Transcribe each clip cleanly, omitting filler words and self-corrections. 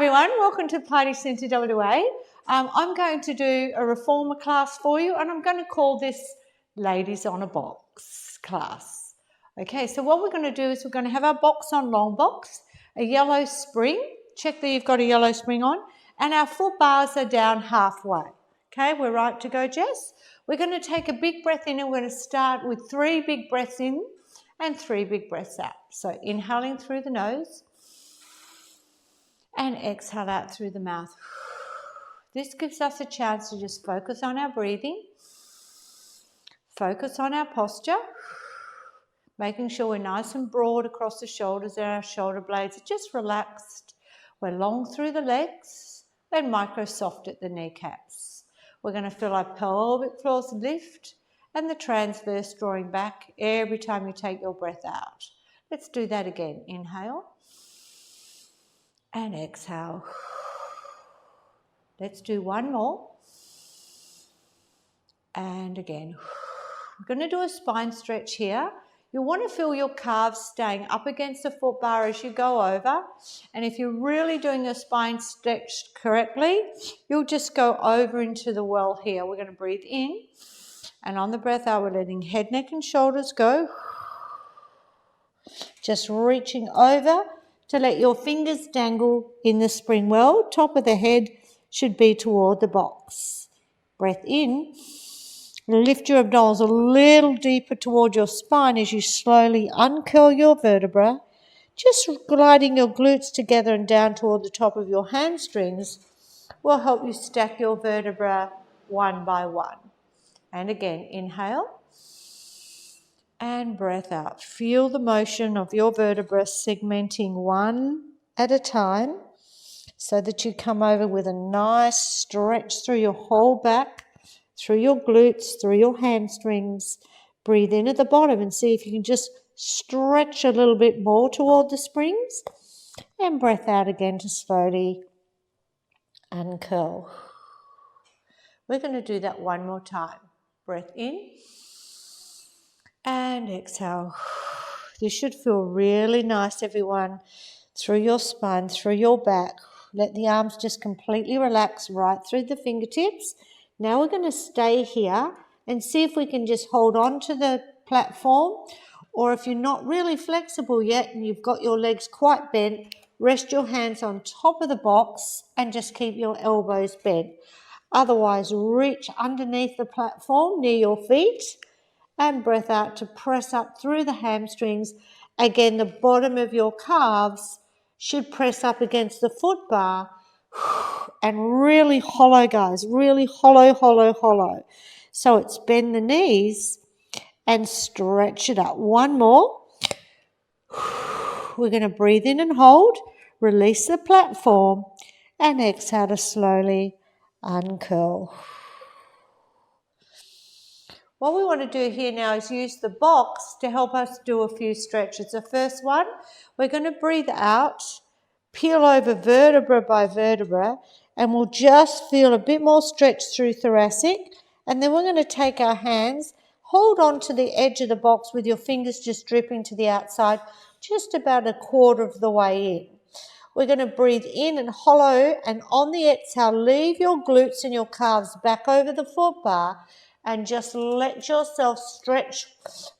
everyone, welcome to Pilates Centre WA. I'm going to do a reformer class for you, and I'm going to call this Ladies on a Box class. Okay, so what we're going to do is we're going to have our box on long box, a yellow spring, check that you've got a yellow spring on, and our foot bars are down halfway. Okay, we're right to go, Jess. We're going to take a big breath in, and we're going to start with 3 big breaths in and 3 big breaths out. So inhaling through the nose and exhale out through the mouth. This gives us a chance to just focus on our breathing, focus on our posture, making sure we're nice and broad across the shoulders and our shoulder blades are just relaxed. We're long through the legs and micro soft at the kneecaps. We're going to feel our pelvic floors lift and the transverse drawing back every time you take your breath out. Let's do that again. Inhale and exhale. Let's do one more. And again. We're going to do a spine stretch here. You want to feel your calves staying up against the foot bar as you go over. And if you're really doing a spine stretch correctly, you'll just go over into the well here. We're going to breathe in. And on the breath out, we're letting head, neck and shoulders go. Just reaching over to let your fingers dangle in the spring well. Top of the head should be toward the box. Breath in. Lift your abdominals a little deeper toward your spine as you slowly uncurl your vertebra. Just gliding your glutes together and down toward the top of your hamstrings will help you stack your vertebra one by one. And again, inhale and breath out. Feel the motion of your vertebra segmenting one at a time so that you come over with a nice stretch through your whole back, through your glutes, through your hamstrings. Breathe in at the bottom and see if you can just stretch a little bit more toward the springs. And breath out again to slowly uncurl. We're going to do that one more time. Breath in and exhale. This should feel really nice, everyone, through your spine, through your back. Let the arms just completely relax right through the fingertips. Now we're going to stay here and see if we can just hold on to the platform, or if you're not really flexible yet and you've got your legs quite bent, rest your hands on top of the box and just keep your elbows bent. Otherwise, reach underneath the platform near your feet and breath out to press up through the hamstrings. Again, the bottom of your calves should press up against the foot bar. And really hollow, guys, really hollow, hollow, hollow. So it's bend the knees and stretch it up. One more. We're going to breathe in and hold, release the platform, and exhale to slowly uncurl. What we want to do here now is use the box to help us do a few stretches. The first one, we're going to breathe out, peel over vertebra by vertebra, and we'll just feel a bit more stretch through thoracic. And then we're going to take our hands, hold on to the edge of the box with your fingers just dripping to the outside, just about a quarter of the way in. We're going to breathe in and hollow, and on the exhale, leave your glutes and your calves back over the foot bar and just let yourself stretch,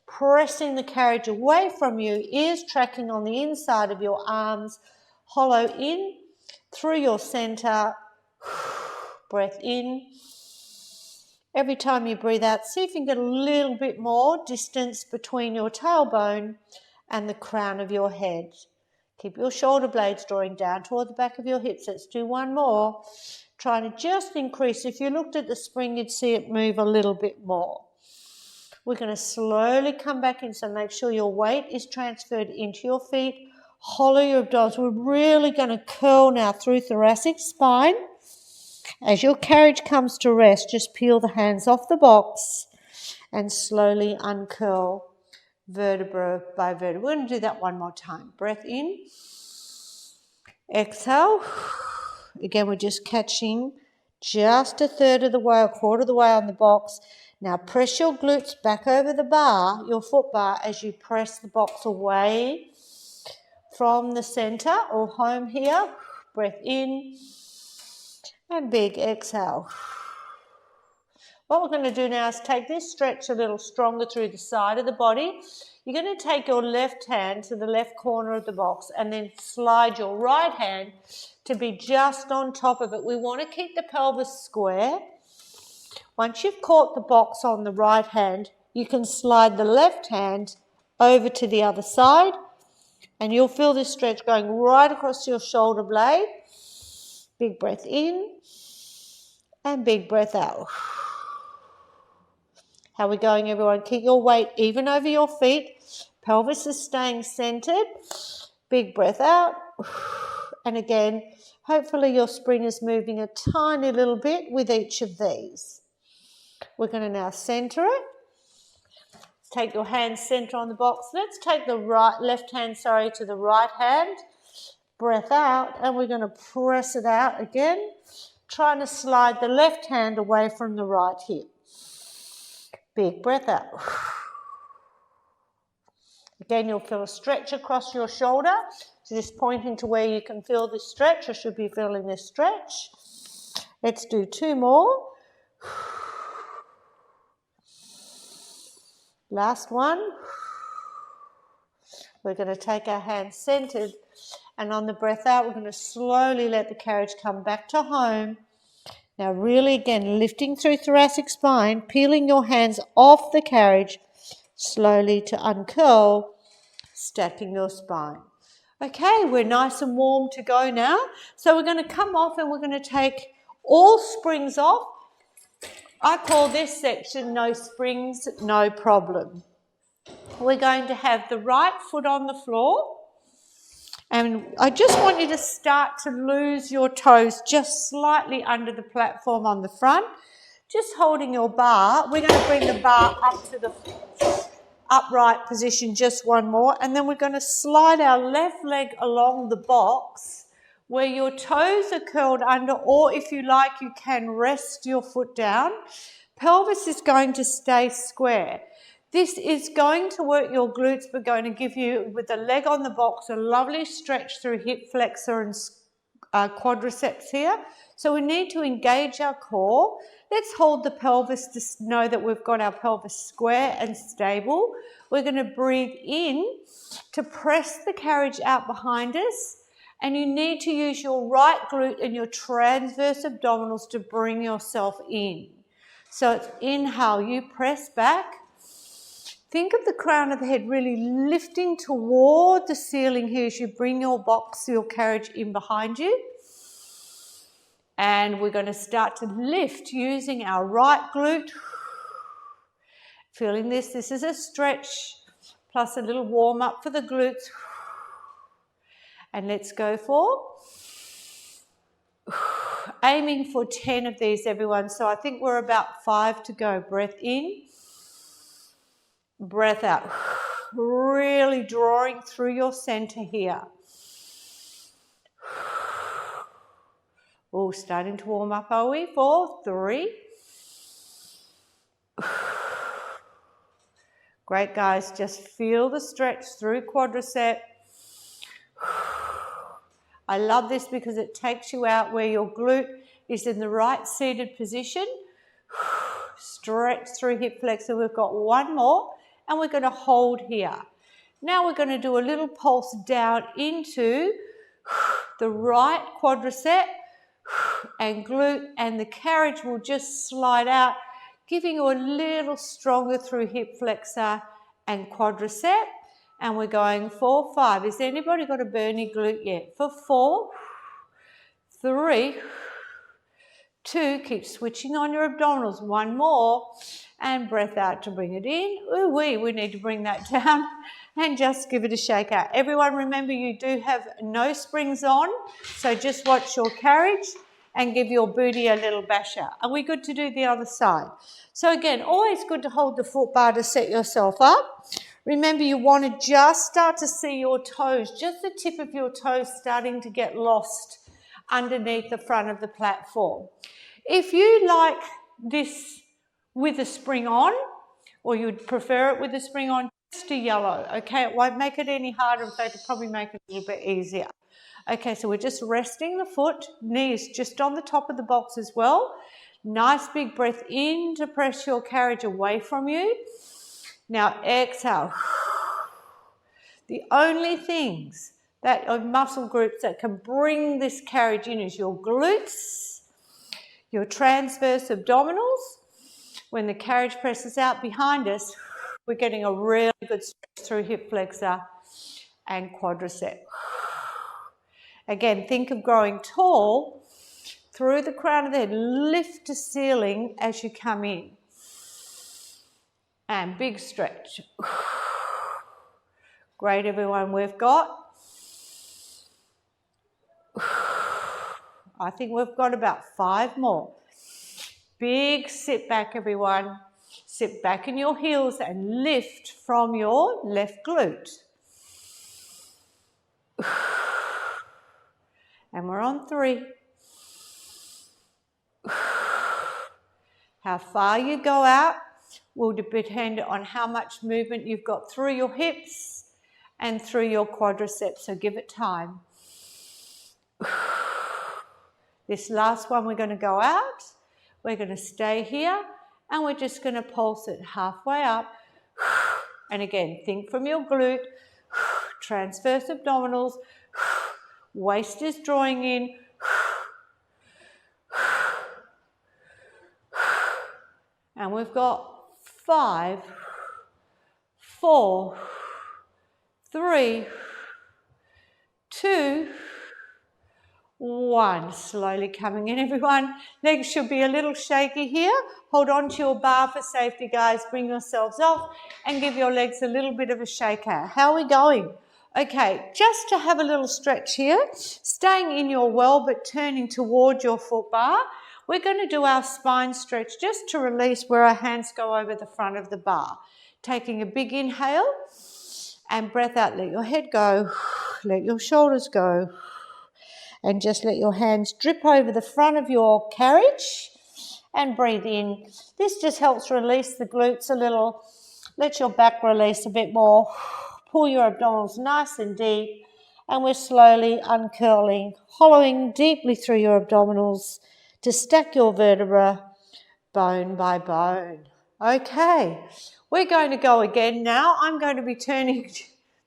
pressing the carriage away from you, ears tracking on the inside of your arms. Hollow in through your center. Breath in. Every time you breathe out, see if you can get a little bit more distance between your tailbone and the crown of your head. Keep your shoulder blades drawing down toward the back of your hips. Let's do one more. Trying to just increase. If you looked at the spring, you'd see it move a little bit more. We're going to slowly come back in, so make sure your weight is transferred into your feet. Hollow your abdominals. We're really going to curl now through thoracic spine. As your carriage comes to rest, just peel the hands off the box and slowly uncurl vertebra by vertebra. We're going to do that one more time. Breath in. Exhale. Again, we're just catching just a third of the way, a quarter of the way on the box. Now press your glutes back over the bar, your foot bar, as you press the box away from the center or home here. breath in, and big exhale. What we're going to do now is take this stretch a little stronger through the side of the body. You're going to take your left hand to the left corner of the box and then slide your right hand to be just on top of it. We want to keep the pelvis square. Once you've caught the box on the right hand, you can slide the left hand over to the other side and you'll feel this stretch going right across your shoulder blade. Big breath in and big breath out. How are we going, everyone? Keep your weight even over your feet. Pelvis is staying centered. Big breath out. And again, hopefully your spring is moving a tiny little bit with each of these. We're going to now center it. Take your hand center on the box. Let's take the left hand to the right hand. Breath out, and we're going to press it out again, trying to slide the left hand away from the right hip. Big breath out. Again, you'll feel a stretch across your shoulder. So just pointing to where you can feel this stretch. I should be feeling this stretch. Let's do 2 more. Last one. We're going to take our hands centered, and on the breath out, we're going to slowly let the carriage come back to home. Now really, again, lifting through thoracic spine, peeling your hands off the carriage, slowly to uncurl, stacking your spine. Okay, we're nice and warm to go now. So we're going to come off and we're going to take all springs off. I call this section no springs, no problem. We're going to have the right foot on the floor. And I just want you to start to lose your toes just slightly under the platform on the front. Just holding your bar. We're going to bring the bar up to the upright position just one more. And then we're going to slide our left leg along the box where your toes are curled under, or if you like, you can rest your foot down. Pelvis is going to stay square. This is going to work your glutes, but going to give you, with the leg on the box, a lovely stretch through hip flexor and quadriceps here. So we need to engage our core. Let's hold the pelvis to know that we've got our pelvis square and stable. We're going to breathe in to press the carriage out behind us. And you need to use your right glute and your transverse abdominals to bring yourself in. So it's inhale, you press back. Think of the crown of the head really lifting toward the ceiling here as you bring your box, your carriage in behind you. And we're going to start to lift using our right glute. Feeling this. This is a stretch plus a little warm up for the glutes. And let's go for, aiming for 10 of these, everyone. So I think we're about 5 to go. Breath in. Breath out. Really drawing through your center here. Oh, starting to warm up, are we? 4, 3. Great, guys. Just feel the stretch through quadricep. I love this because it takes you out where your glute is in the right seated position. Stretch through hip flexor. We've got one more. And we're going to hold here. Now we're going to do a little pulse down into the right quadricep and glute, and the carriage will just slide out, giving you a little stronger through hip flexor and quadricep. And we're going 4, 5. Has anybody got a burny glute yet? For 4, 3, 2. Keep switching on your abdominals. One more. And breath out to bring it in. Ooh wee, we need to bring that down and just give it a shake out. Everyone, remember you do have no springs on, so just watch your carriage and give your booty a little bash out. Are we good to do the other side? So again, always good to hold the foot bar to set yourself up. Remember, you want to just start to see your toes, just the tip of your toes starting to get lost underneath the front of the platform. If you like this with a spring on, or you'd prefer it with a spring on, just a yellow, okay? It won't make it any harder. In fact, it'll probably make it a little bit easier. Okay, so we're just resting the foot, knees just on the top of the box as well. Nice big breath in to press your carriage away from you. Now exhale. The only things that are muscle groups that can bring this carriage in is your glutes, your transverse abdominals. When the carriage presses out behind us, we're getting a really good stretch through hip flexor and quadricep. Again, think of growing tall through the crown of the head. Lift to ceiling as you come in. And big stretch. Great, everyone. We've got, I think we've got about 5 more. Big sit back, everyone. Sit back in your heels and lift from your left glute. And we're on 3. How far you go out will depend on how much movement you've got through your hips and through your quadriceps, so give it time. This last one, we're going to go out. We're going to stay here, and we're just going to pulse it halfway up. And again, think from your glute, transverse abdominals, waist is drawing in. And we've got 5, 4, 3, 2, 1. Slowly coming in, everyone. Legs should be a little shaky here. Hold on to your bar for safety, guys. Bring yourselves off and give your legs a little bit of a shake out. How are we going? Okay, just to have a little stretch here, staying in your well but turning toward your foot bar. We're going to do our spine stretch just to release where our hands go over the front of the bar. Taking a big inhale and breath out. Let your head go. Let your shoulders go. And just let your hands drip over the front of your carriage and breathe in. This just helps release the glutes a little. Let your back release a bit more. Pull your abdominals nice and deep. And we're slowly uncurling, hollowing deeply through your abdominals to stack your vertebra bone by bone. Okay, we're going to go again now. I'm going to be turning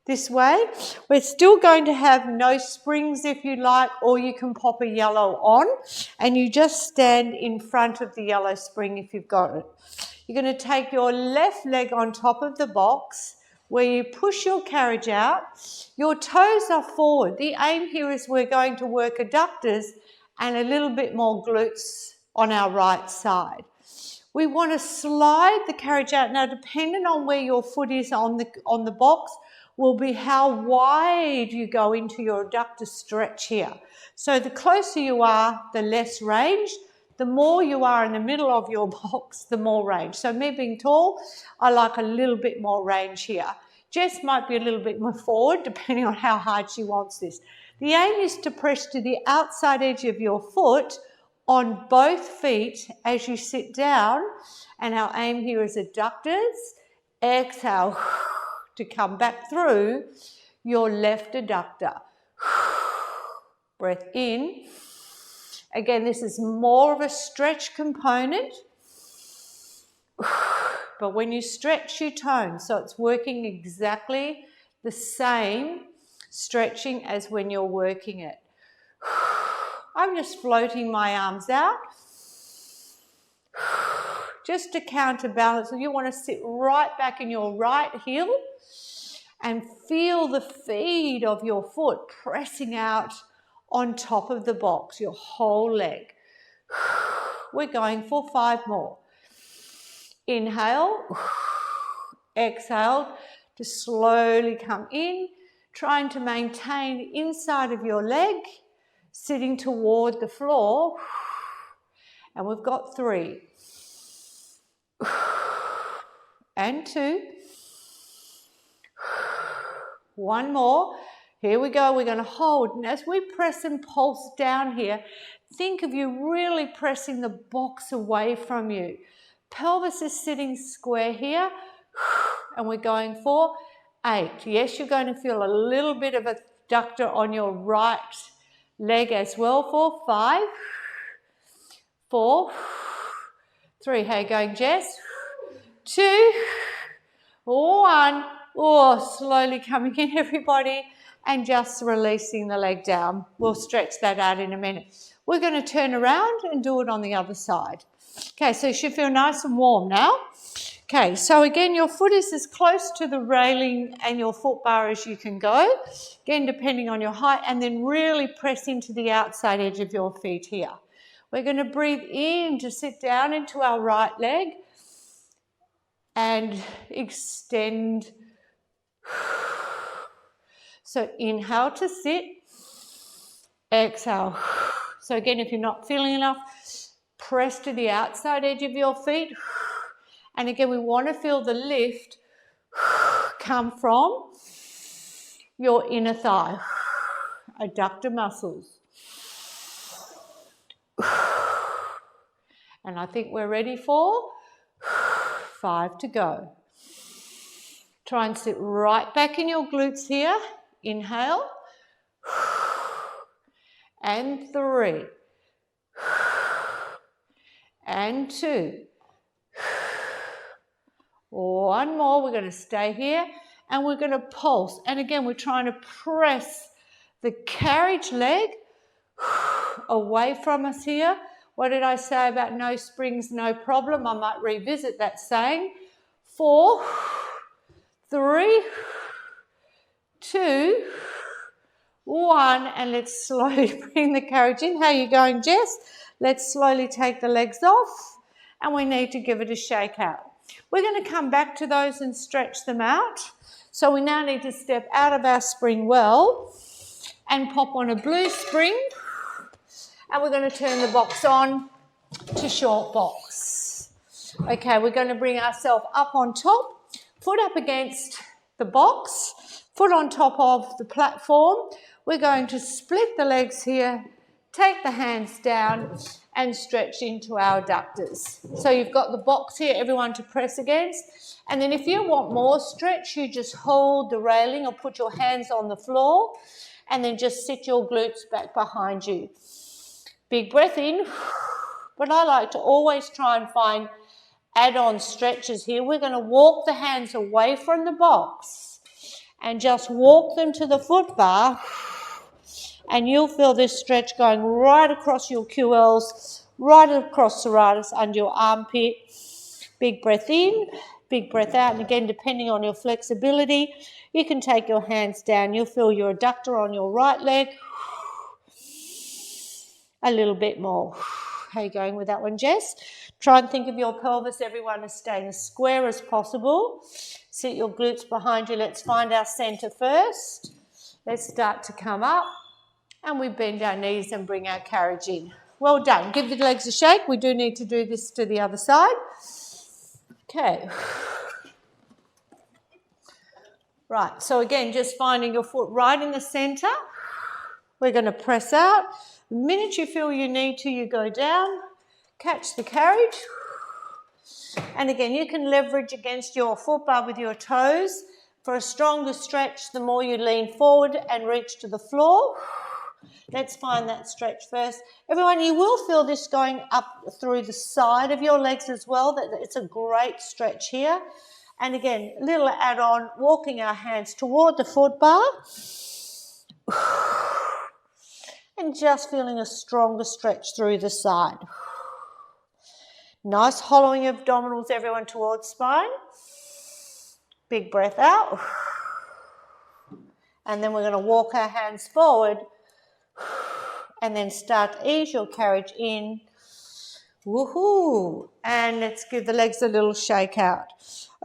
this way. We're still going to have no springs if you like, or you can pop a yellow on and you just stand in front of the yellow spring if you've got it. You're going to take your left leg on top of the box where you push your carriage out. Your toes are forward. The aim here is we're going to work adductors and a little bit more glutes on our right side. We want to slide the carriage out. Now, depending on where your foot is on the box, will be how wide you go into your adductor stretch here. So the closer you are, the less range. The more you are in the middle of your box, the more range. So me being tall, I like a little bit more range here. Jess might be a little bit more forward, depending on how hard she wants this. The aim is to press to the outside edge of your foot on both feet as you sit down. And our aim here is adductors. Exhale to come back through your left adductor. Breath in. Again, this is more of a stretch component. But when you stretch, you tone. So it's working exactly the same stretching as when you're working it. I'm just floating my arms out. Just to counterbalance. So you want to sit right back in your right heel and feel the feed of your foot pressing out on top of the box, your whole leg. We're going for 5 more. Inhale, exhale to slowly come in, trying to maintain inside of your leg, sitting toward the floor. And we've got 3. And 2. 1 more. Here we go. We're going to hold. And as we press and pulse down here, think of you really pressing the box away from you. Pelvis is sitting square here. And we're going for 8. Yes, you're going to feel a little bit of a adductor on your right leg as well for 5, 4, 3. How you going, Jess? 2, 1. Oh, slowly coming in, everybody, and just releasing the leg down. We'll stretch that out in a minute. We're going to turn around and do it on the other side. Okay, so you should feel nice and warm now. Okay, so again, your foot is as close to the railing and your foot bar as you can go. Again, depending on your height, and then really press into the outside edge of your feet here. We're going to breathe in to sit down into our right leg and extend. So inhale to sit, exhale. So again, if you're not feeling enough, press to the outside edge of your feet. And again, we want to feel the lift come from your inner thigh, adductor muscles. And I think we're ready for 5 to go. Try and sit right back in your glutes here. Inhale. And 3. And 2. 1 more. We're going to stay here and we're going to pulse. And again, we're trying to press the carriage leg away from us here. What did I say about no springs, no problem? I might revisit that saying. 4, 3, 2, 1, and let's slowly bring the carriage in. How are you going, Jess? Let's slowly take the legs off, and we need to give it a shake out. We're going to come back to those and stretch them out. So we now need to step out of our spring well and pop on a blue spring, and we're going to turn the box on to short box. Okay, we're going to bring ourselves up on top, foot up against the box, foot on top of the platform. We're going to split the legs here, take the hands down and stretch into our adductors. So you've got the box here, everyone to press against. And then if you want more stretch, you just hold the railing or put your hands on the floor and then just sit your glutes back behind you. Big breath in. But I like to always try and find add-on stretches here. We're going to walk the hands away from the box and just walk them to the foot bar, and you'll feel this stretch going right across your QLs, right across serratus under your armpit. Big breath in, big breath out, and again, depending on your flexibility, you can take your hands down. You'll feel your adductor on your right leg. A little bit more. How are you going with that one, Jess? Try and think of your pelvis, everyone, as staying as square as possible. Sit your glutes behind you. Let's find our centre first. Let's start to come up. And we bend our knees and bring our carriage in. Well done. Give the legs a shake. We do need to do this to the other side. Okay. Right, so again, just finding your foot right in the centre. We're going to press out. The minute you feel you need to, you go down, catch the carriage. And again, you can leverage against your foot bar with your toes. For a stronger stretch, the more you lean forward and reach to the floor. Let's find that stretch first. Everyone, you will feel this going up through the side of your legs as well. It's a great stretch here. And again, little add-on, walking our hands toward the foot bar. And just feeling a stronger stretch through the side. Nice hollowing of abdominals, everyone, towards spine. Big breath out. And then we're going to walk our hands forward. And then start to ease your carriage in. Woohoo! And let's give the legs a little shake out.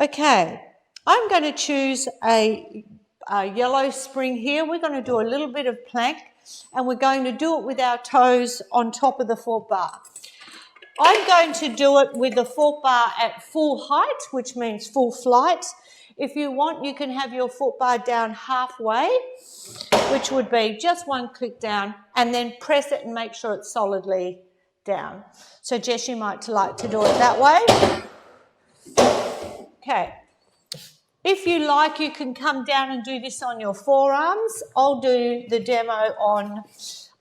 Okay, I'm going to choose a yellow spring here. We're going to do a little bit of plank, and we're going to do it with our toes on top of the foot bar. I'm going to do it with the foot bar at full height, which means full flight. If you want, you can have your foot bar down halfway, which would be just one click down, and then press it and make sure it's solidly down. So Jess, you might like to do it that way. Okay. If you like, you can come down and do this on your forearms. I'll do the demo on,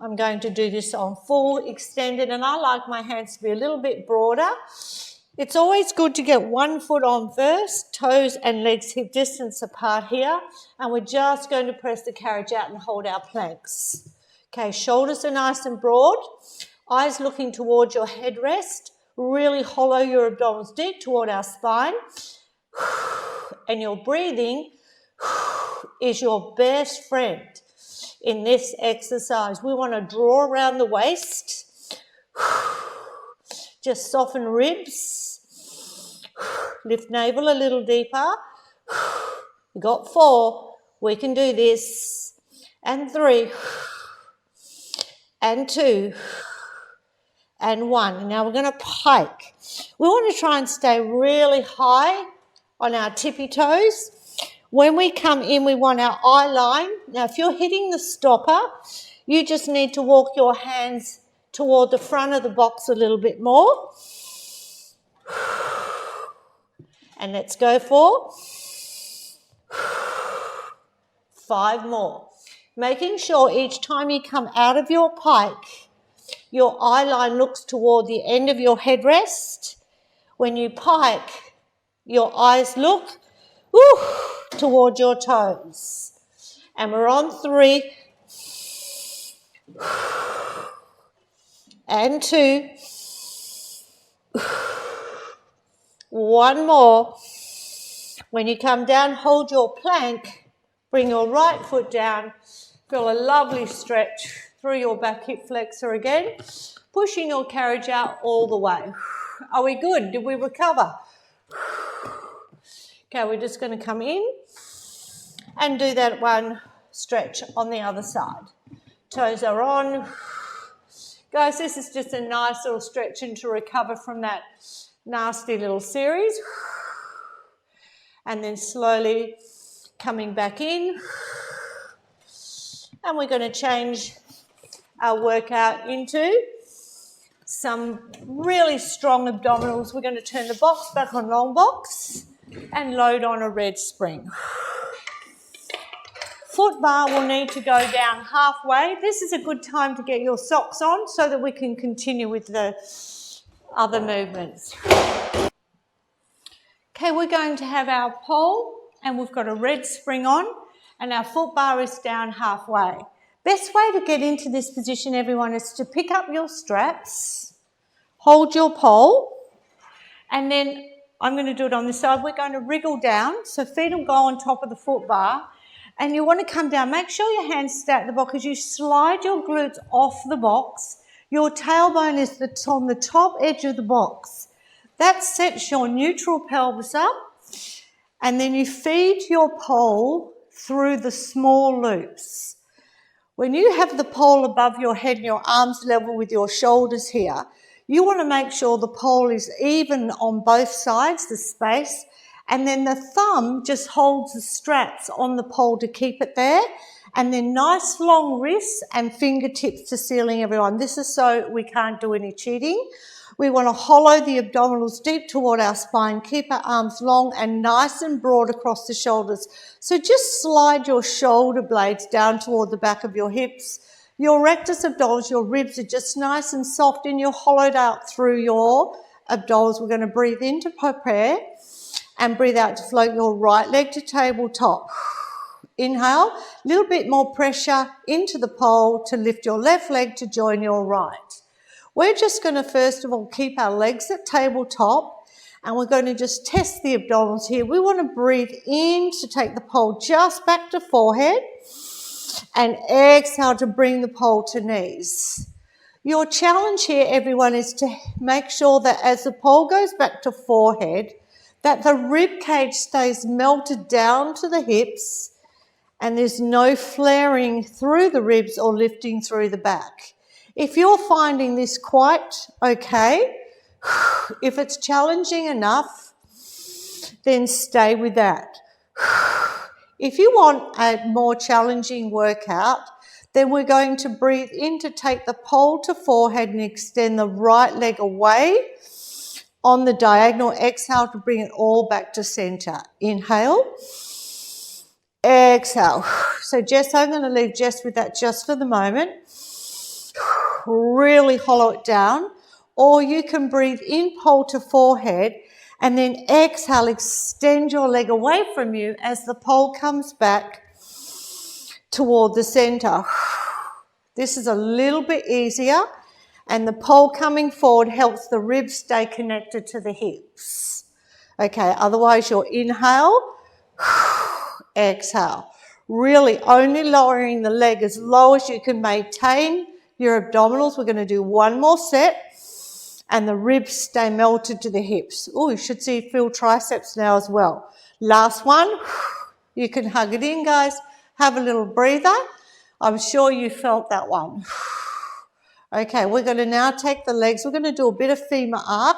I'm going to do this on full extended, and I like my hands to be a little bit broader. It's always good to get one foot on first, toes and legs hip distance apart here, and we're just going to press the carriage out and hold our planks. Okay, shoulders are nice and broad, eyes looking towards your headrest, really hollow your abdominals deep toward our spine, and your breathing is your best friend in this exercise. We want to draw around the waist, just soften ribs, lift navel a little deeper. We got 4, we can do this, and 3, and 2, and 1. Now we're going to pike. We want to try and stay really high on our tippy toes. When we come in, we want our eye line. Now, if you're hitting the stopper, you just need to walk your hands toward the front of the box a little bit more. And let's go for 5 more. Making sure each time you come out of your pike, your eye line looks toward the end of your headrest. When you pike, your eyes look toward your toes. And we're on 3, and 2, 1 more. When you come down, hold your plank, bring your right foot down, feel a lovely stretch through your back hip flexor again, pushing your carriage out all the way. Are we good? Did we recover? Okay, we're just going to come in and do that one stretch on the other side. Toes are on. Guys, this is just a nice little stretching to recover from that nasty little series. And then slowly coming back in. And we're going to change our workout into some really strong abdominals. We're going to turn the box back on long box and load on a red spring. Foot bar will need to go down halfway. This is a good time to get your socks on so that we can continue with the other movements. Okay, we're going to have our pole and we've got a red spring on and our foot bar is down halfway. Best way to get into this position, everyone, is to pick up your straps, hold your pole, and then I'm going to do it on this side. We're going to wriggle down, so feet will go on top of the foot bar, and you want to come down. Make sure your hands stay at the box. As you slide your glutes off the box, your tailbone is on the top edge of the box. That sets your neutral pelvis up, and then you feed your pole through the small loops. When you have the pole above your head and your arms level with your shoulders here, you want to make sure the pole is even on both sides, the space, and then the thumb just holds the straps on the pole to keep it there, and then nice long wrists and fingertips to ceiling, everyone. This is so we can't do any cheating. We want to hollow the abdominals deep toward our spine, keep our arms long and nice and broad across the shoulders. So just slide your shoulder blades down toward the back of your hips. Your rectus abdominis, your ribs are just nice and soft and you're hollowed out through your abdominals. We're going to breathe in to prepare and breathe out to float your right leg to tabletop. Inhale, a little bit more pressure into the pole to lift your left leg to join your right. We're just going to first of all keep our legs at tabletop and we're going to just test the abdominals here. We want to breathe in to take the pole just back to forehead and exhale to bring the pole to knees. Your challenge here, everyone, is to make sure that as the pole goes back to forehead, that the rib cage stays melted down to the hips and there's no flaring through the ribs or lifting through the back. If you're finding this quite okay, if it's challenging enough, then stay with that. If you want a more challenging workout, then we're going to breathe in to take the pole to forehead and extend the right leg away on the diagonal. Exhale to bring it all back to center. Inhale. Exhale. So Jess, I'm going to leave Jess with that just for the moment. Really hollow it down. Or you can breathe in, pole to forehead, and then exhale, extend your leg away from you as the pole comes back toward the center. This is a little bit easier, and the pole coming forward helps the ribs stay connected to the hips. Okay, otherwise you'll inhale, exhale. Really only lowering the leg as low as you can maintain your abdominals. We're going to do one more set, and the ribs stay melted to the hips. Oh, you should feel triceps now as well. Last one. You can hug it in, guys. Have a little breather. I'm sure you felt that one. Okay, we're going to now take the legs. We're going to do a bit of femur arc.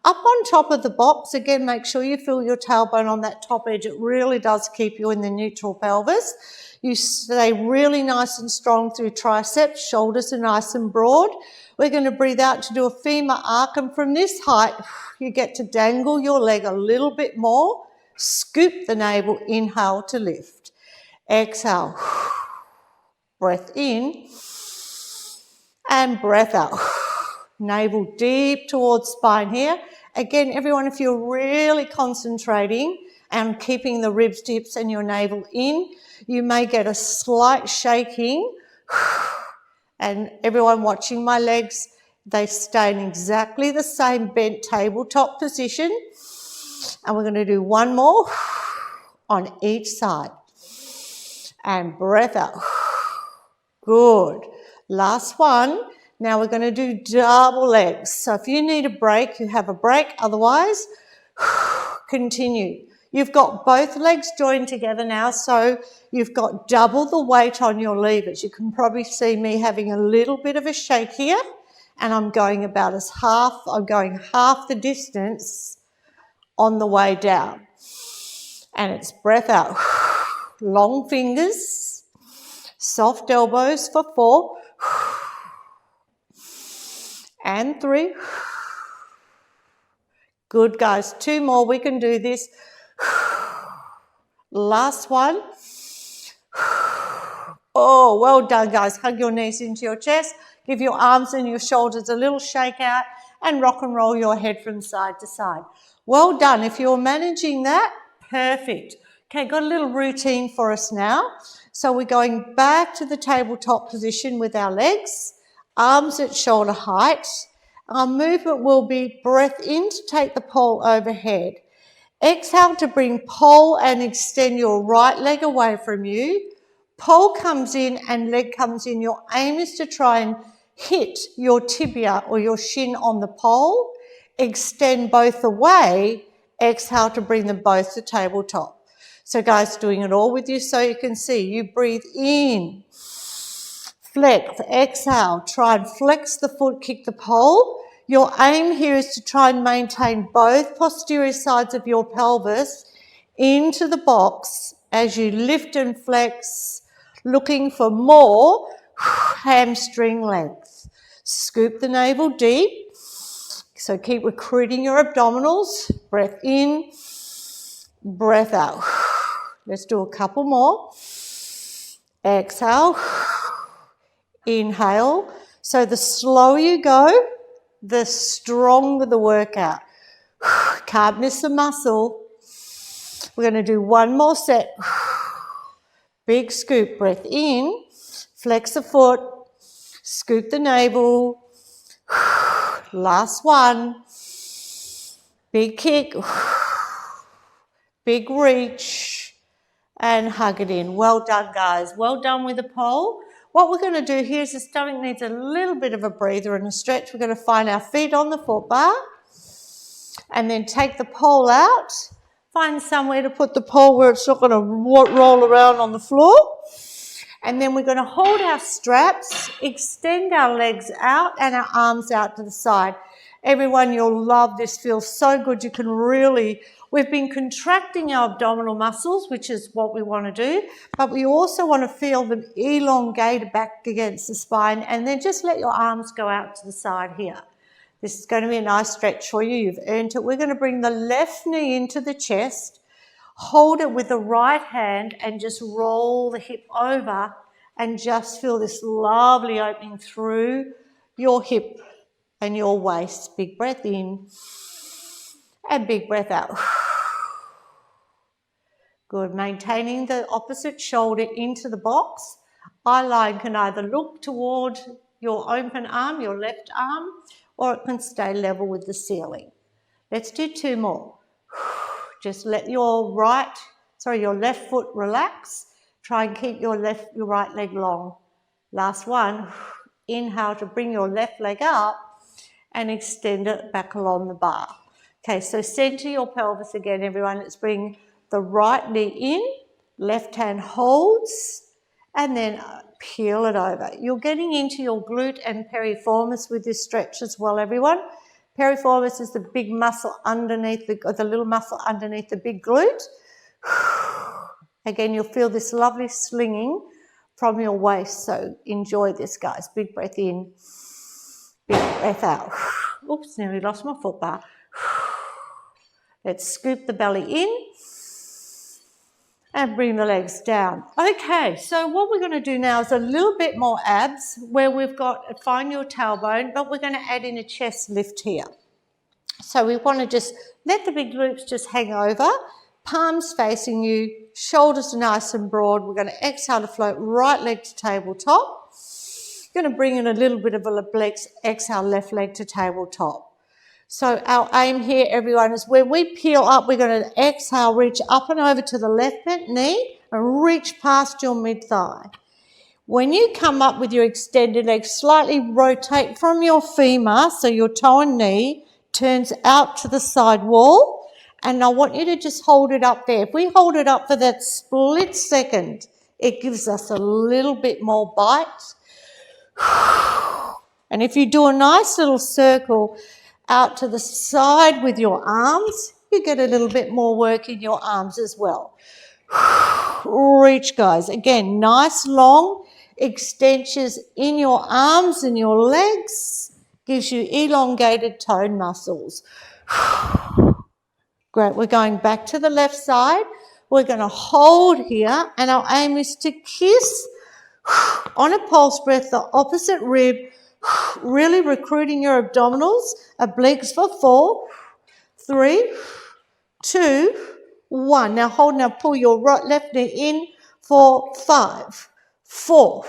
Up on top of the box, again, make sure you feel your tailbone on that top edge. It really does keep you in the neutral pelvis. You stay really nice and strong through triceps. Shoulders are nice and broad. We're going to breathe out to do a femur arc. And from this height, you get to dangle your leg a little bit more. Scoop the navel. Inhale to lift. Exhale. Breath in. And breath out. Navel deep towards spine here. Again, everyone, if you're really concentrating and keeping the ribs, hips and your navel in, you may get a slight shaking. And everyone watching my legs, they stay in exactly the same bent tabletop position. And we're going to do one more on each side. And breath out. Good. Last one. Now we're going to do double legs. So if you need a break, you have a break. Otherwise, continue. You've got both legs joined together now, so you've got double the weight on your levers. You can probably see me having a little bit of a shake here, and I'm going about I'm going half the distance on the way down. And it's breath out. Long fingers, soft elbows for 4. And 3. Good, guys. 2 more. We can do this. Last one. Oh, well done, guys. Hug your knees into your chest. Give your arms and your shoulders a little shake out and rock and roll your head from side to side. Well done. If you're managing that, perfect. Okay, got a little routine for us now. So we're going back to the tabletop position with our legs. Arms at shoulder height. Our movement will be breath in to take the pole overhead. Exhale to bring pole and extend your right leg away from you. Pole comes in and leg comes in. Your aim is to try and hit your tibia or your shin on the pole. Extend both away. Exhale to bring them both to tabletop. So guys, doing it all with you so you can see. You breathe in. Flex, exhale, try and flex the foot, kick the pole. Your aim here is to try and maintain both posterior sides of your pelvis into the box as you lift and flex, looking for more hamstring length. Scoop the navel deep. So keep recruiting your abdominals. Breath in, breath out. Let's do a couple more. Exhale. Inhale. So the slower you go, the stronger the workout. Can't miss a muscle. We're going to do one more set. Big scoop. Breath in. Flex the foot. Scoop the navel. Last one. Big kick. Big reach. And hug it in. Well done, guys. Well done with the pole. What we're going to do here is the stomach needs a little bit of a breather and a stretch. We're going to find our feet on the foot bar and then take the pole out. Find somewhere to put the pole where it's not going to roll around on the floor. And then we're going to hold our straps, extend our legs out and our arms out to the side. Everyone, you'll love this. Feels so good. You can really... We've been contracting our abdominal muscles, which is what we want to do, but we also want to feel them elongated back against the spine, and then just let your arms go out to the side here. This is going to be a nice stretch for you. You've earned it. We're going to bring the left knee into the chest, hold it with the right hand and just roll the hip over and just feel this lovely opening through your hip and your waist. Big breath in and big breath out. Good. Maintaining the opposite shoulder into the box. Eye line can either look toward your open arm, your left arm, or it can stay level with the ceiling. Let's do 2 more. Just let your left foot relax. Try and keep your right leg long. Last one. Inhale to bring your left leg up and extend it back along the bar. Okay, so center your pelvis again, everyone. Let's bring the right knee in, left hand holds, and then peel it over. You're getting into your glute and piriformis with this stretch as well, everyone. Piriformis is the big muscle underneath, the little muscle underneath the big glute. Again, you'll feel this lovely slinging from your waist, so enjoy this, guys. Big breath in, big breath out. Oops, nearly lost my foot bar. Let's scoop the belly in and bring the legs down. Okay, so what we're going to do now is a little bit more abs, where we've got find your tailbone, but we're going to add in a chest lift here. So we want to just let the big glutes just hang over, palms facing you, shoulders nice and broad. We're going to exhale to float right leg to tabletop. Going to bring in a little bit of a exhale, left leg to tabletop. So our aim here, everyone, is when we peel up, we're going to exhale, reach up and over to the left bent knee and reach past your mid-thigh. When you come up with your extended leg, slightly rotate from your femur, so your toe and knee turns out to the side wall, and I want you to just hold it up there. If we hold it up for that split second, it gives us a little bit more bite. And if you do a nice little circle out to the side with your arms, you get a little bit more work in your arms as well. Reach, guys. Again, nice long extensions in your arms and your legs. Gives you elongated tone muscles. Great. We're going back to the left side. We're going to hold here, and our aim is to kiss on a pulse breath the opposite rib, really recruiting your abdominals. Obliques for 4, 3, 2, 1. Now hold, now pull your left knee in for 5, 4,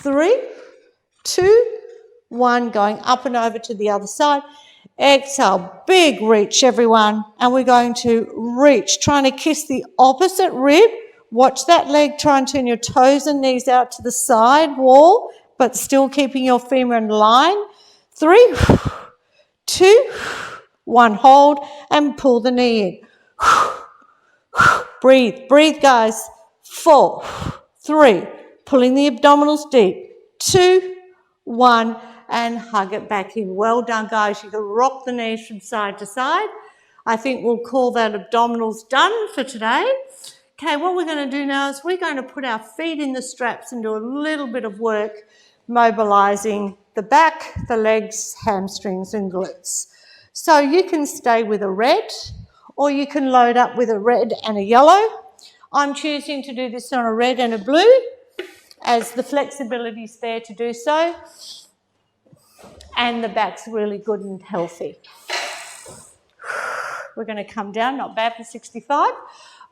3, 2, 1. Going up and over to the other side. Exhale, big reach, everyone. And we're going to reach, trying to kiss the opposite rib. Watch that leg, try and turn your toes and knees out to the side wall, but still keeping your femur in line. 3, 2, 1. Hold and pull the knee in. Breathe, breathe, guys. 4, 3, pulling the abdominals deep. 2, 1, and hug it back in. Well done, guys. You can rock the knees from side to side. I think we'll call that abdominals done for today. Okay, what we're going to do now is we're going to put our feet in the straps and do a little bit of work mobilizing the back, the legs, hamstrings and glutes. So you can stay with a red, or you can load up with a red and a yellow. I'm choosing to do this on a red and a blue, as the flexibility is there to do so, and the back's really good and healthy. We're going to come down, not bad for 65.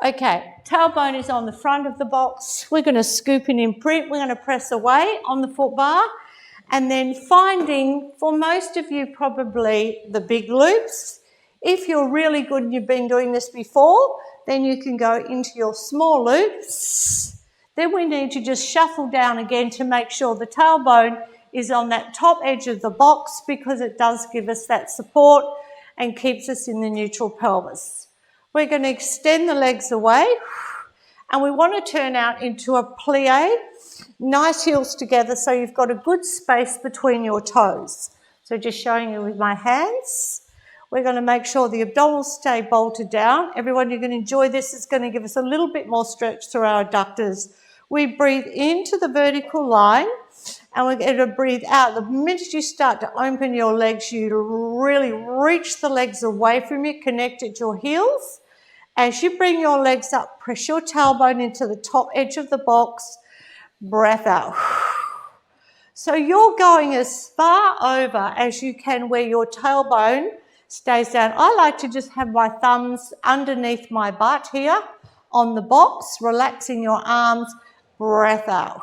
Okay, tailbone is on the front of the box. We're going to scoop in imprint. We're going to press away on the foot bar, and then finding, for most of you, probably the big loops. If you're really good and you've been doing this before, then you can go into your small loops. Then we need to just shuffle down again to make sure the tailbone is on that top edge of the box, because it does give us that support and keeps us in the neutral pelvis. We're going to extend the legs away, and we want to turn out into a plie. Nice heels together, so you've got a good space between your toes. So just showing you with my hands. We're going to make sure the abdominals stay bolted down. Everyone, you're going to enjoy this. It's going to give us a little bit more stretch through our adductors. We breathe into the vertical line, And we're going to breathe out. The minute you start to open your legs, you really reach the legs away from you, connect at your heels. As you bring your legs up, press your tailbone into the top edge of the box, breath out. So you're going as far over as you can where your tailbone stays down. I like to just have my thumbs underneath my butt here on the box, relaxing your arms, breath out.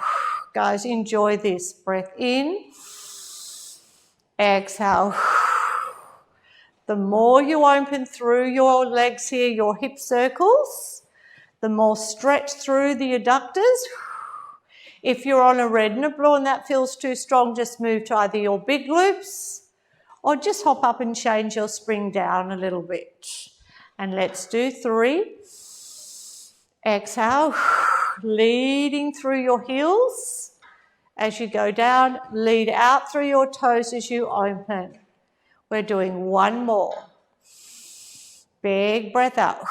Guys, enjoy this. Breath in, exhale. The more you open through your legs here, your hip circles, the more stretch through the adductors. If you're on a red and a blue and that feels too strong, just move to either your big loops or just hop up and change your spring down a little bit. And let's do 3. Exhale, leading through your heels. As you go down, lead out through your toes as you open. We're doing 1 more. Big breath out.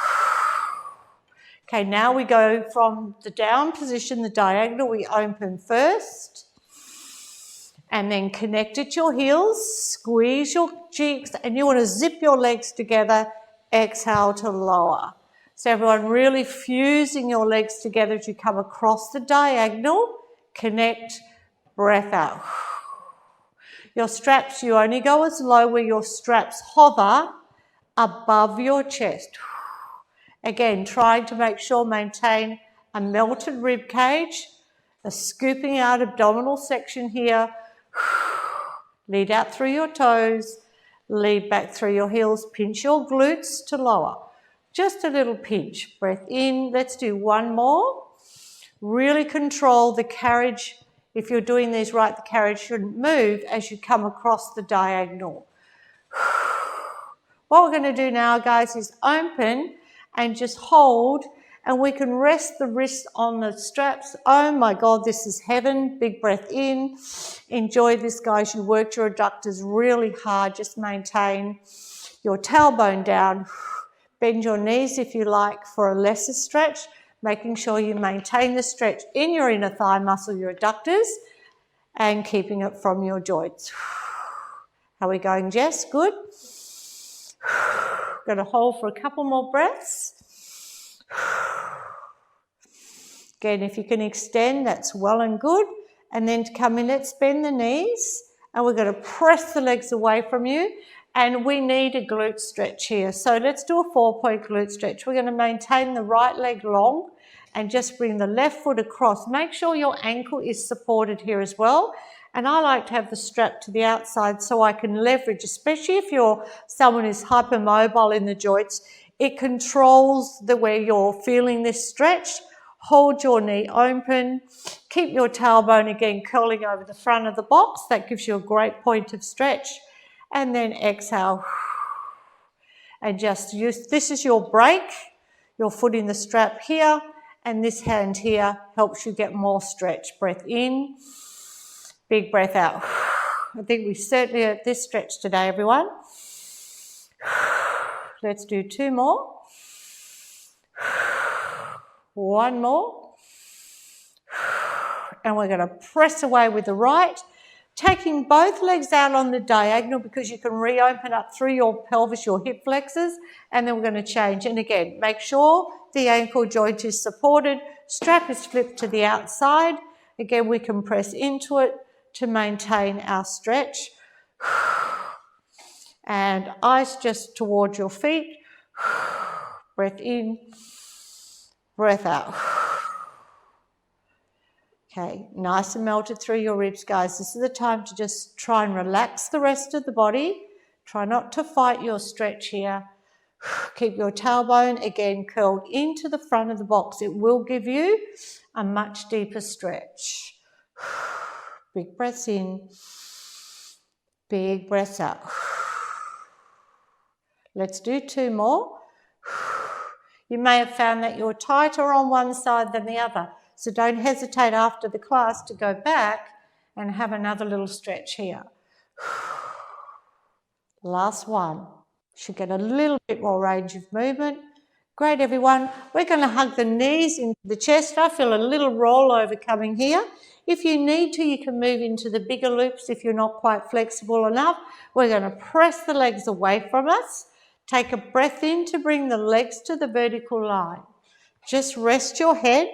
Okay, now we go from the down position, the diagonal, we open first. And then connect at your heels, squeeze your cheeks, and you want to zip your legs together, exhale to lower. So everyone really fusing your legs together as you come across the diagonal, connect, breath out. Your straps, you only go as low where your straps hover above your chest. Again, trying to make sure maintain a melted rib cage, a scooping out abdominal section here. Lead out through your toes, lead back through your heels, pinch your glutes to lower. Just a little pinch. Breath in. Let's do 1 more. Really control the carriage. If you're doing these right, the carriage shouldn't move as you come across the diagonal. What we're going to do now, guys, is open and just hold, and we can rest the wrist on the straps. Oh my God, this is heaven. Big breath in. Enjoy this, guys. You worked your adductors really hard. Just maintain your tailbone down. Bend your knees if you like for a lesser stretch, making sure you maintain the stretch in your inner thigh muscle, your adductors, and keeping it from your joints. How are we going, Jess? Good? Going to hold for a couple more breaths. Again, if you can extend, that's well and good. And then to come in, let's bend the knees. And we're going to press the legs away from you. And we need a glute stretch here. So let's do a 4-point glute stretch. We're going to maintain the right leg long and just bring the left foot across. Make sure your ankle is supported here as well. And I like to have the strap to the outside so I can leverage, especially if you're someone who's hypermobile in the joints. It controls where you're feeling this stretch. Hold your knee open. Keep your tailbone again curling over the front of the box. That gives you a great point of stretch. And then exhale. And just use, this is your break. Your foot in the strap here. And this hand here helps you get more stretch. Breath in. Big breath out. I think we certainly at this stretch today, everyone. Let's do 2 more. 1 more. And we're going to press away with the right, taking both legs out on the diagonal because you can reopen up through your pelvis, your hip flexors, and then we're going to change. And again, make sure the ankle joint is supported, strap is flipped to the outside. Again, we can press into it to maintain our stretch. And eyes just towards your feet. Breath in, breath out. Okay, nice and melted through your ribs, guys. This is the time to just try and relax the rest of the body. Try not to fight your stretch here. Keep your tailbone, again, curled into the front of the box. It will give you a much deeper stretch. Big breaths in, big breaths out. Let's do 2 more. You may have found that you're tighter on one side than the other. So don't hesitate after the class to go back and have another little stretch here. Last one. Should get a little bit more range of movement. Great, everyone. We're going to hug the knees into the chest. I feel a little rollover coming here. If you need to, you can move into the bigger loops if you're not quite flexible enough. We're going to press the legs away from us. Take a breath in to bring the legs to the vertical line. Just rest your head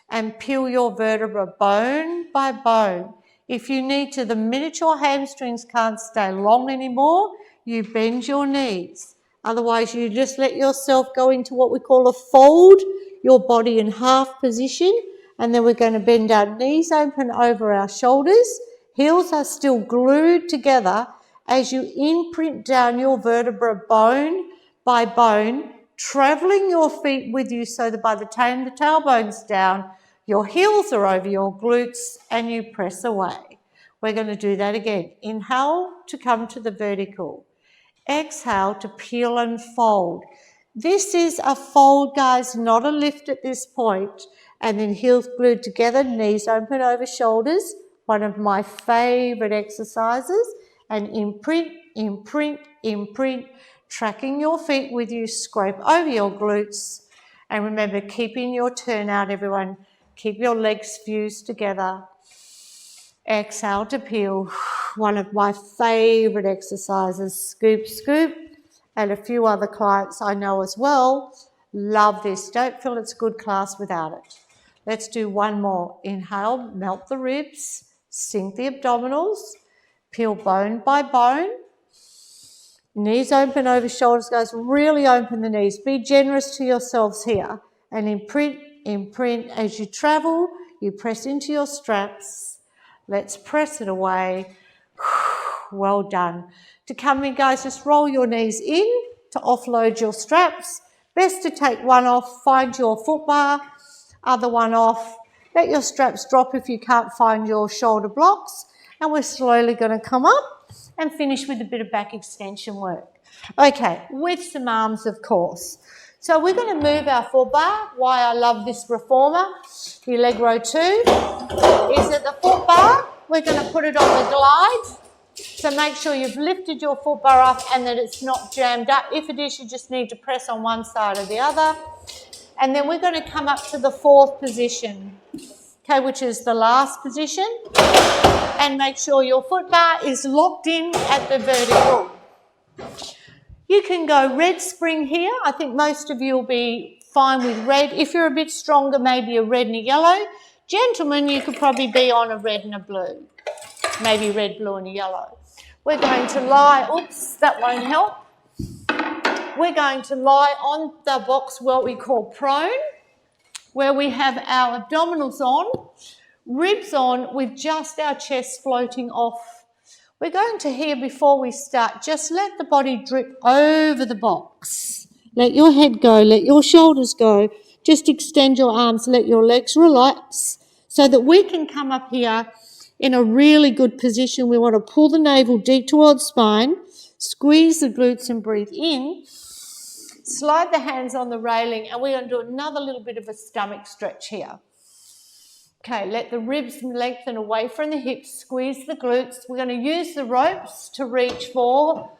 and peel your vertebra bone by bone. If you need to, the minute your hamstrings can't stay long anymore, you bend your knees. Otherwise, you just let yourself go into what we call a fold, your body in half position, and then we're going to bend our knees open over our shoulders. Heels are still glued together as you imprint down your vertebra bone by bone, travelling your feet with you so that by the time the tailbone's down, your heels are over your glutes and you press away. We're going to do that again. Inhale to come to the vertical. Exhale to peel and fold. This is a fold, guys, not a lift at this point. And then heels glued together, knees open over shoulders. One of my favourite exercises. And imprint, imprint, imprint. Tracking your feet with you, scrape over your glutes. And remember, keeping your turnout, everyone. Keep your legs fused together. Exhale to peel. One of my favourite exercises. Scoop, scoop. And a few other clients I know as well love this. Don't feel it's a good class without it. Let's do one more. Inhale, melt the ribs, sink the abdominals, peel bone by bone. Knees open over shoulders, guys. Really open the knees. Be generous to yourselves here. And imprint, imprint. As you travel, you press into your straps. Let's press it away. Well done. To come in, guys, just roll your knees in to offload your straps. Best to take one off, find your foot bar, other one off. Let your straps drop if you can't find your shoulder blocks. And we're slowly going to come up and finish with a bit of back extension work. Okay, with some arms, of course. So we're going to move our foot bar. Why I love this reformer, the Allegro 2, is that the foot bar, we're going to put it on the glide. So make sure you've lifted your foot bar up and that it's not jammed up. If it is, you just need to press on one side or the other. And then we're going to come up to the fourth position, okay, which is the last position. And make sure your foot bar is locked in at the vertical. You can go red spring here. I think most of you will be fine with red. If you're a bit stronger, maybe a red and a yellow. Gentlemen, you could probably be on a red and a blue. Maybe red, blue and a yellow. We're going to lie, oops, that won't help. We're going to lie on the box, what we call prone, where we have our abdominals on, ribs on, with just our chest floating off. We're going to here, before we start, just let the body drip over the box. Let your head go, let your shoulders go. Just extend your arms, let your legs relax so that we can come up here in a really good position. We want to pull the navel deep towards spine, squeeze the glutes and breathe in. Slide the hands on the railing and we're going to do another little bit of a stomach stretch here. Okay, let the ribs lengthen away from the hips, squeeze the glutes. We're going to use the ropes to reach for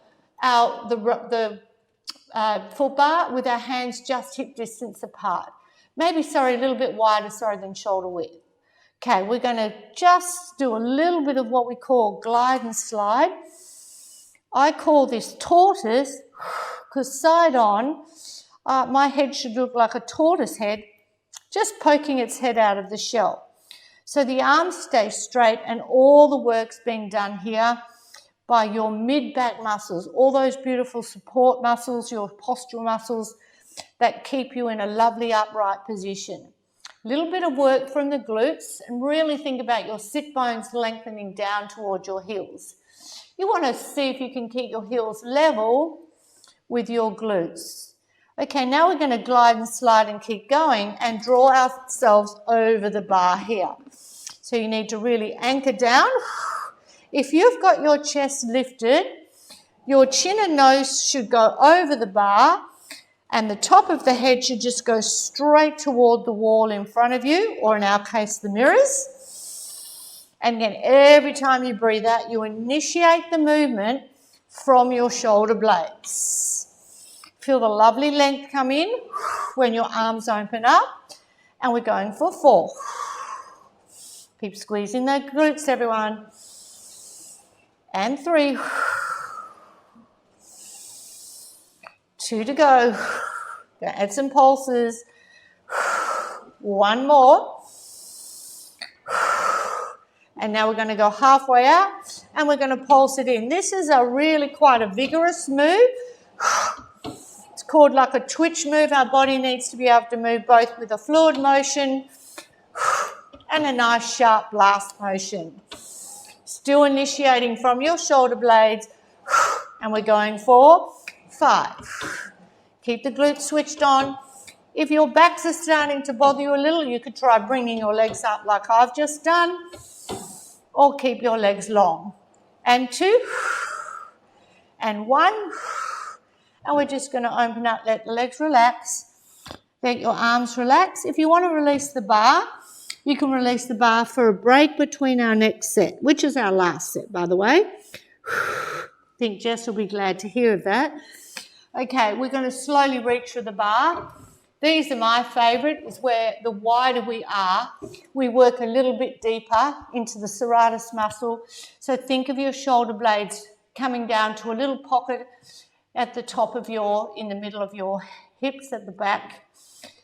the foot bar with our hands just hip distance apart. Maybe, a little bit wider, than shoulder width. Okay, we're going to just do a little bit of what we call glide and slide. I call this tortoise because side on, my head should look like a tortoise head, just poking its head out of the shell. So the arms stay straight and all the work's being done here by your mid-back muscles, all those beautiful support muscles, your postural muscles that keep you in a lovely upright position. A little bit of work from the glutes and really think about your sit bones lengthening down towards your heels. You want to see if you can keep your heels level with your glutes. Okay, now we're going to glide and slide and keep going and draw ourselves over the bar here. So you need to really anchor down. If you've got your chest lifted, your chin and nose should go over the bar and the top of the head should just go straight toward the wall in front of you, or in our case, the mirrors. And again, every time you breathe out, you initiate the movement from your shoulder blades. Feel the lovely length come in when your arms open up. And we're going for 4, Keep squeezing the glutes, everyone. And 3. 2 to go. Gonna add some pulses. 1 more. And now we're going to go halfway out and we're going to pulse it in. This is a really quite a vigorous move. It's called like a twitch move. Our body needs to be able to move both with a fluid motion and a nice sharp blast motion. Still initiating from your shoulder blades. And we're going for 5. Keep the glutes switched on. If your backs are starting to bother you a little, you could try bringing your legs up like I've just done. Or keep your legs long. And 2. And 1. And we're just going to open up, let the legs relax. Let your arms relax. If you want to release the bar, you can release the bar for a break between our next set, which is our last set, by the way. I think Jess will be glad to hear of that. Okay, we're going to slowly reach for the bar. These are my favourite, is where the wider we are, we work a little bit deeper into the serratus muscle. So think of your shoulder blades coming down to a little pocket at the top of in the middle of your hips at the back.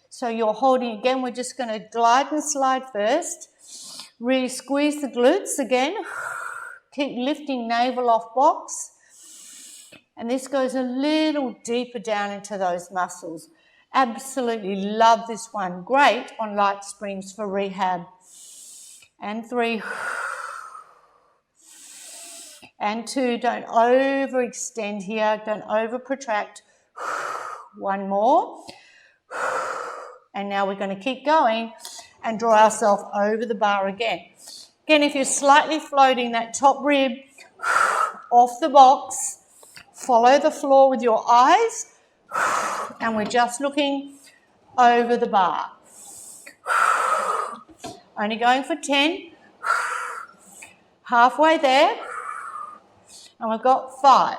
So you're holding, again, we're just going to glide and slide first. Really squeeze the glutes again. Keep lifting navel off box. And this goes a little deeper down into those muscles. Absolutely love this one. Great on light springs for rehab. And 3. And 2. Don't overextend here. Don't over protract. 1 more. And now we're going to keep going and draw ourselves over the bar again. Again, if you're slightly floating that top rib off the box, follow the floor with your eyes. And we're just looking over the bar. Only going for 10. Halfway there. And we've got 5.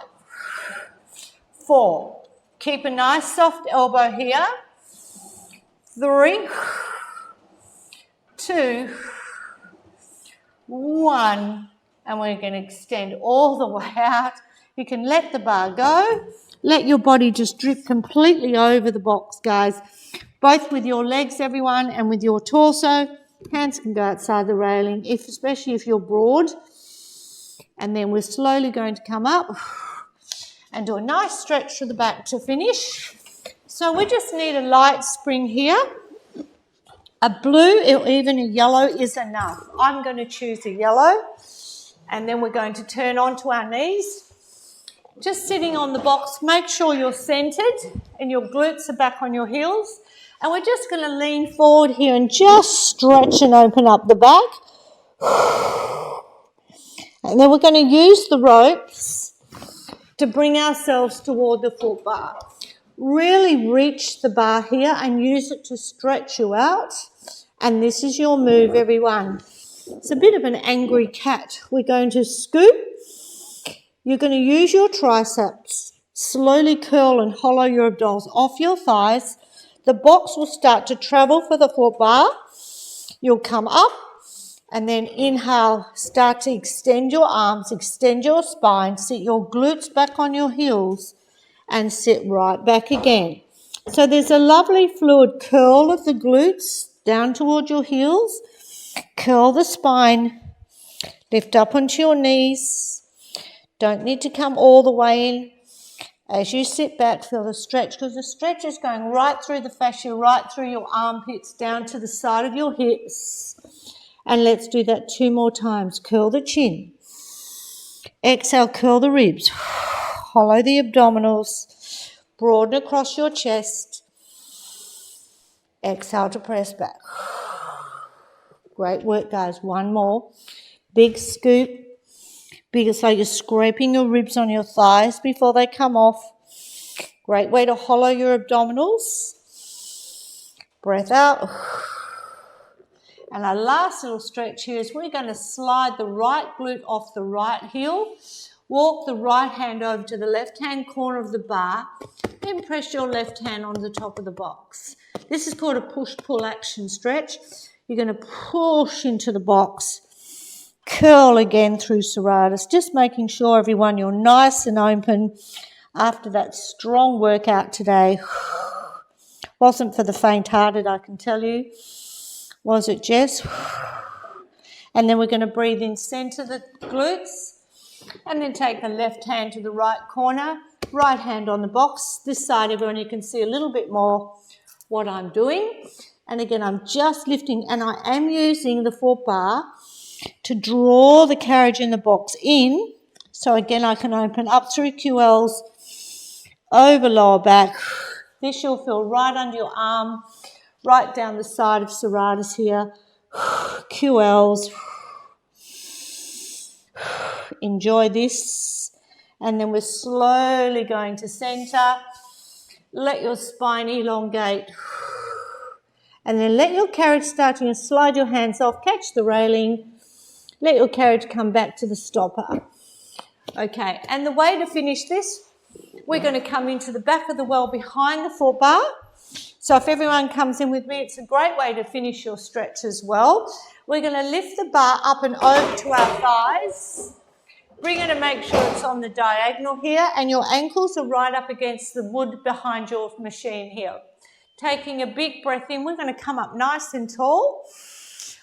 4. Keep a nice soft elbow here. 3. 2. 1. And we're going to extend all the way out. You can let the bar go. Let your body just drift completely over the box, guys. Both with your legs, everyone, and with your torso. Hands can go outside the railing, especially if you're broad. And then we're slowly going to come up and do a nice stretch to the back to finish. So we just need a light spring here. A blue or even a yellow is enough. I'm going to choose a yellow. And then we're going to turn onto our knees. Just sitting on the box, make sure you're centered and your glutes are back on your heels. And we're just going to lean forward here and just stretch and open up the back. And then we're going to use the ropes to bring ourselves toward the foot bar. Really reach the bar here and use it to stretch you out. And this is your move, everyone. It's a bit of an angry cat. We're going to scoop. You're going to use your triceps. Slowly curl and hollow your abdominals off your thighs. The box will start to travel for the foot bar. You'll come up and then inhale. Start to extend your arms, extend your spine. Sit your glutes back on your heels and sit right back again. So there's a lovely fluid curl of the glutes down toward your heels. Curl the spine. Lift up onto your knees. Don't need to come all the way in. As you sit back, feel the stretch, because the stretch is going right through the fascia, right through your armpits, down to the side of your hips. And let's do that 2 more times. Curl the chin. Exhale, curl the ribs. Hollow the abdominals. Broaden across your chest. Exhale to press back. Great work, guys. 1 more. Big scoop. Bigger, so you're scraping your ribs on your thighs before they come off. Great way to hollow your abdominals. Breath out. And our last little stretch here is we're going to slide the right glute off the right heel. Walk the right hand over to the left-hand corner of the bar. Then press your left hand on the top of the box. This is called a push-pull action stretch. You're going to push into the box. Curl again through serratus, just making sure, everyone, you're nice and open after that strong workout today. Wasn't for the faint-hearted, I can tell you. Was it, Jess? And then we're going to breathe in, center the glutes, and then take the left hand to the right corner, right hand on the box. This side, everyone, you can see a little bit more what I'm doing. And again, I'm just lifting, and I am using the foot bar to draw the carriage in the box in. So again, I can open up through QLs, over lower back. This you'll feel right under your arm, right down the side of serratus here. QLs. Enjoy this. And then we're slowly going to center. Let your spine elongate. And then let your carriage start to slide your hands off, catch the railing. Let your carriage come back to the stopper. Okay, and the way to finish this, we're going to come into the back of the well behind the foot bar. So if everyone comes in with me, it's a great way to finish your stretch as well. We're going to lift the bar up and over to our thighs. Bring it and make sure it's on the diagonal here, and your ankles are right up against the wood behind your machine here. Taking a big breath in, we're going to come up nice and tall.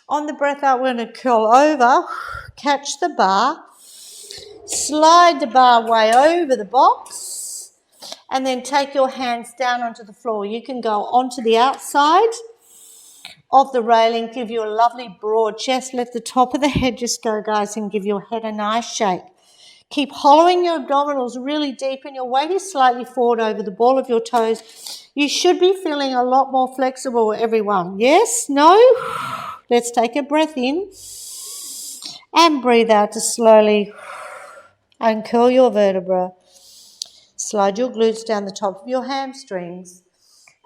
On the breath out, we're going to curl over, catch the bar, slide the bar way over the box, and then take your hands down onto the floor. You can go onto the outside of the railing, give you a lovely broad chest. Let the top of the head just go, guys, and give your head a nice shake. Keep hollowing your abdominals really deep, and your weight is slightly forward over the ball of your toes. You should be feeling a lot more flexible, everyone. Yes? No? Let's take a breath in and breathe out to slowly uncurl your vertebra. Slide your glutes down the top of your hamstrings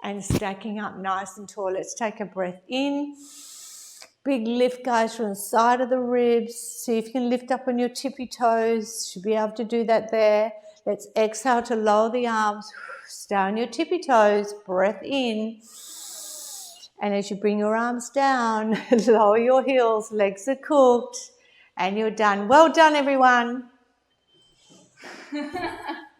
and stacking up nice and tall. Let's take a breath in. Big lift, guys, from the side of the ribs. See if you can lift up on your tippy toes. Should be able to do that there. Let's exhale to lower the arms. Stay on your tippy toes. Breath in. And as you bring your arms down, lower your heels. Legs are cooked. And you're done. Well done, everyone.